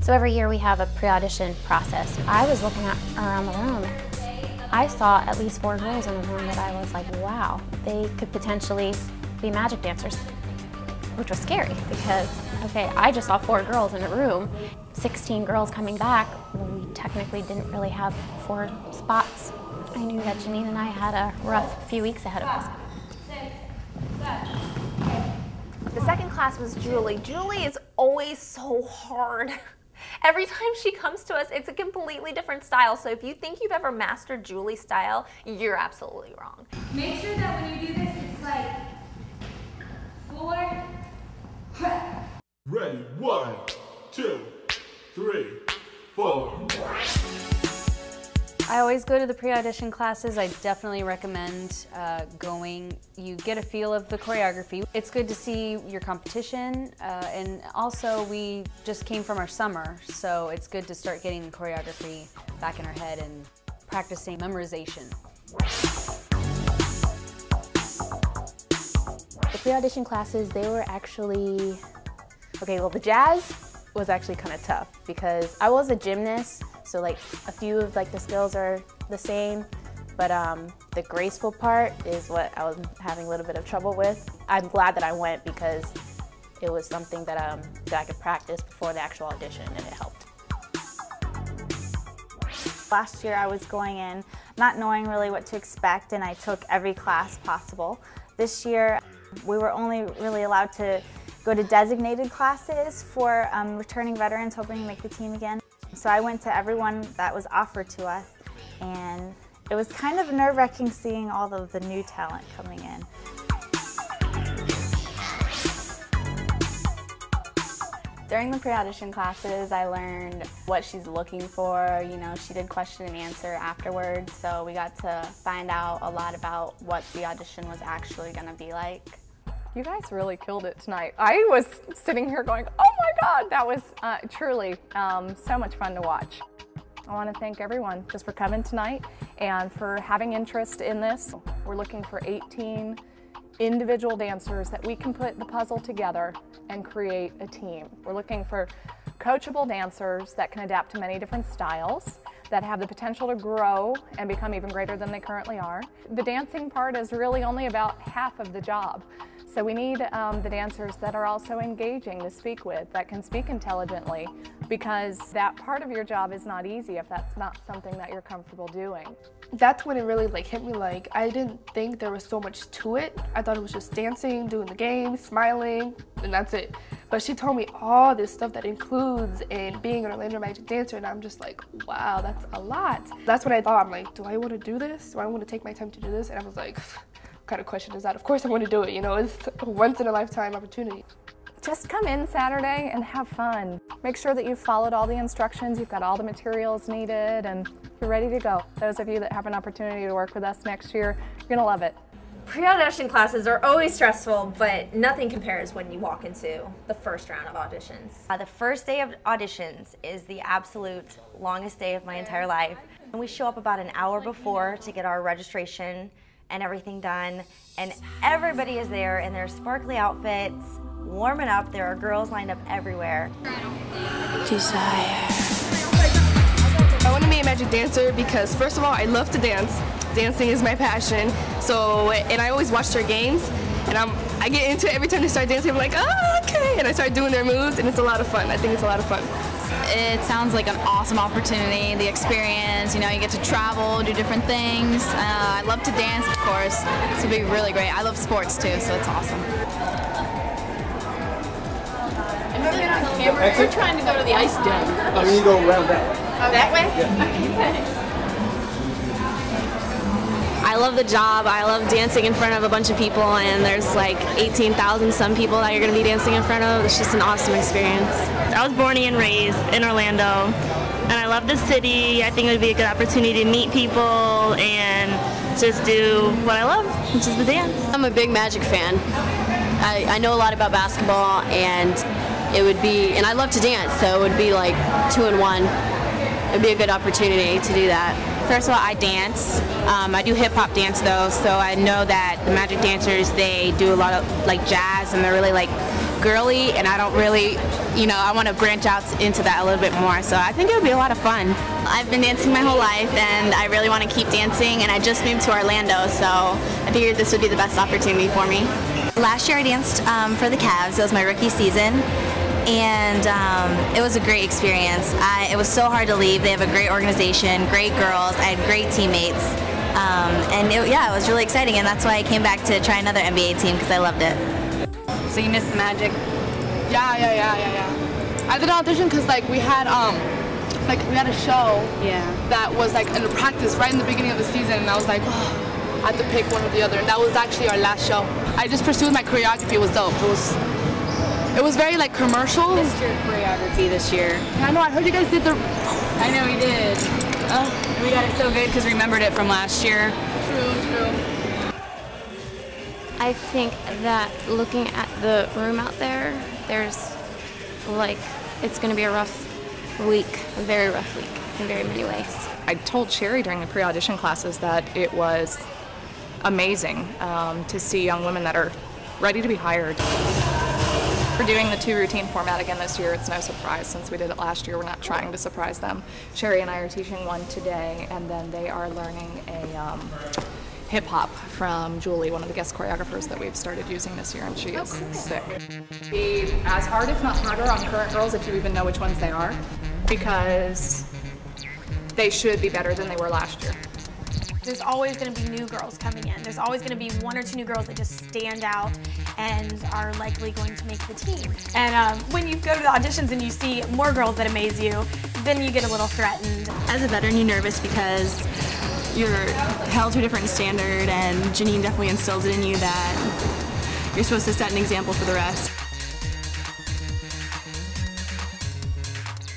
So every year we have a pre-audition process. I was looking around the room. I saw at least 4 girls in the room that I was like, wow, they could potentially be magic dancers, which was scary because, okay, I just saw 4 girls in a room, 16 girls coming back. Well, we technically didn't really have 4 spots. I knew that Janine and I had a rough few weeks ahead of us. The second class was Julie. Julie is always so hard. Every time she comes to us, it's a completely different style. So if you think you've ever mastered Julie's style, you're absolutely wrong. Make sure that when you do this, it's like 4. Ready, 1, 2, 3, 4. I always go to the pre-audition classes. I definitely recommend going. You get a feel of the choreography. It's good to see your competition, and also we just came from our summer, so it's good to start getting the choreography back in our head and practicing memorization. The pre-audition classes, they were actually, okay, well the jazz was actually kind of tough because I was a gymnast, so like a few of like the skills are the same, but the graceful part is what I was having a little bit of trouble with. I'm glad that I went because it was something that I could practice before the actual audition, and it helped. Last year I was going in not knowing really what to expect, and I took every class possible. This year we were only really allowed to go to designated classes for returning veterans hoping to make the team again. So I went to every one that was offered to us, and it was kind of nerve-wracking seeing all of the new talent coming in. During the pre-audition classes, I learned what she's looking for. You know, she did question and answer afterwards, so we got to find out a lot about what the audition was actually going to be like. You guys really killed it tonight. I was sitting here going, oh my God, that was truly so much fun to watch. I want to thank everyone just for coming tonight and for having interest in this. We're looking for 18 individual dancers that we can put the puzzle together and create a team. We're looking for coachable dancers that can adapt to many different styles, that have the potential to grow and become even greater than they currently are. The dancing part is really only about half of the job. So we need the dancers that are also engaging to speak with, that can speak intelligently, because that part of your job is not easy if that's not something that you're comfortable doing. That's when it really hit me. I didn't think there was so much to it. I thought it was just dancing, doing the game, smiling, and that's it. But she told me all this stuff that includes in being an Orlando Magic dancer, and I'm just like, wow, that's a lot. That's when I thought, I'm like, do I want to do this? Do I want to take my time to do this? And I was like, what kind of question is that? Of course I want to do it, you know, it's a once-in-a-lifetime opportunity. Just come in Saturday and have fun. Make sure that you've followed all the instructions, you've got all the materials needed, and you're ready to go. Those of you that have an opportunity to work with us next year, you're gonna love it. Pre-audition classes are always stressful, but nothing compares when you walk into the first round of auditions. The first day of auditions is the absolute longest day of my entire life. And we show up about an hour before to get our registration and everything done, and everybody is there in their sparkly outfits, warming up. There are girls lined up everywhere. Desire. I want to be a magic dancer because, first of all, I love to dance. Dancing is my passion. And I always watch their games, and I get into it every time they start dancing. I'm like, oh, okay, and I start doing their moves, and it's a lot of fun. I think it's a lot of fun. It sounds like an awesome opportunity, the experience, you know, you get to travel, do different things. I love to dance, of course. This will be really great. I love sports too, so it's awesome. We're trying to go to the ice dome. Oh, you go around that way. Oh, that way? Yeah. I love the job. I love dancing in front of a bunch of people, and there's like 18,000 some people that you're going to be dancing in front of. It's just an awesome experience. I was born and raised in Orlando, and I love the city. I think it would be a good opportunity to meet people and just do what I love, which is the dance. I'm a big Magic fan. I know a lot about basketball, and it would be, and I love to dance, so it would be like 2 in 1. It would be a good opportunity to do that. First of all, I dance. I do hip-hop dance though, so I know that the Magic dancers, they do a lot of like jazz, and they're really like girly, and I don't really, I want to branch out into that a little bit more. So I think it would be a lot of fun. I've been dancing my whole life, and I really want to keep dancing, and I just moved to Orlando, so I figured this would be the best opportunity for me. Last year I danced for the Cavs. It was my rookie season, and it was a great experience. It was so hard to leave. They have a great organization, great girls. I had great teammates, and it was really exciting, and that's why I came back to try another NBA team because I loved it. So you missed the magic? Yeah. I did an audition because we had we had a show that was in a practice right in the beginning of the season, and I was like, oh, I had to pick one or the other, and that was actually our last show. I just pursued my choreography. It was dope. It was very commercial. Missed your choreography this year. I know. I heard you guys did the. I know we did. Oh, we got it so good because we remembered it from last year. True. I think that looking at the room out there, there's it's going to be a rough week, a very rough week in very many ways. I told Sherry during the pre-audition classes that it was amazing to see young women that are ready to be hired. We're doing the 2 routine format again this year. It's no surprise since we did it last year. We're not trying to surprise them. Sherry and I are teaching one today, and then they are learning a hip hop from Julie, one of the guest choreographers that we've started using this year, and she is sick. Be as hard, if not harder, on current girls if you even know which ones they are, because they should be better than they were last year. There's always going to be new girls coming in. There's always going to be 1 or 2 new girls that just stand out and are likely going to make the team. And when you go to the auditions and you see more girls that amaze you, then you get a little threatened. As a veteran, you're nervous because you're held to a different standard, and Janine definitely instills it in you that you're supposed to set an example for the rest.